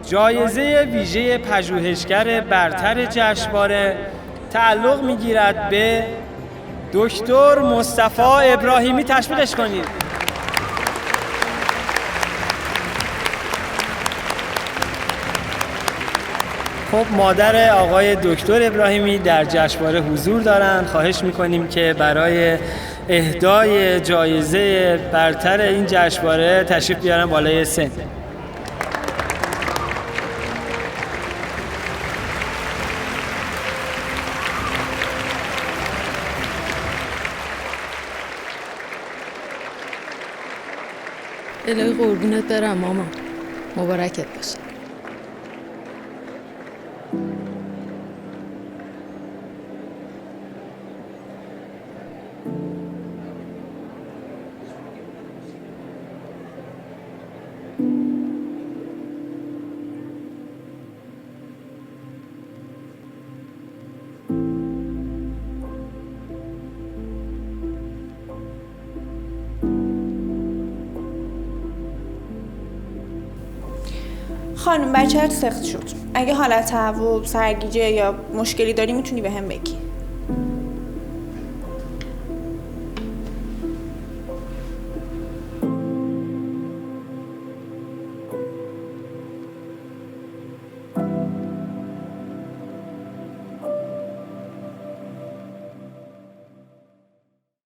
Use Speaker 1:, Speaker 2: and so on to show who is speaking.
Speaker 1: جایزه ویژه پژوهشگر برتر جشنواره تعلق می‌گیرد به دکتر مصطفی ابراهیمی. تشویقش کنید. خب مادر آقای دکتر ابراهیمی در جشنواره حضور دارند. خواهش می‌کنیم که برای اهدای جایزه برتر این جشنواره تشریف بیارن بالای سن.
Speaker 2: الهی قربونت برم ماما، مبارکت باشه.
Speaker 3: خانم بچه‌ت سخت شد. اگه حالت تهوع، سرگیجه یا مشکلی داری میتونی بهم بگی.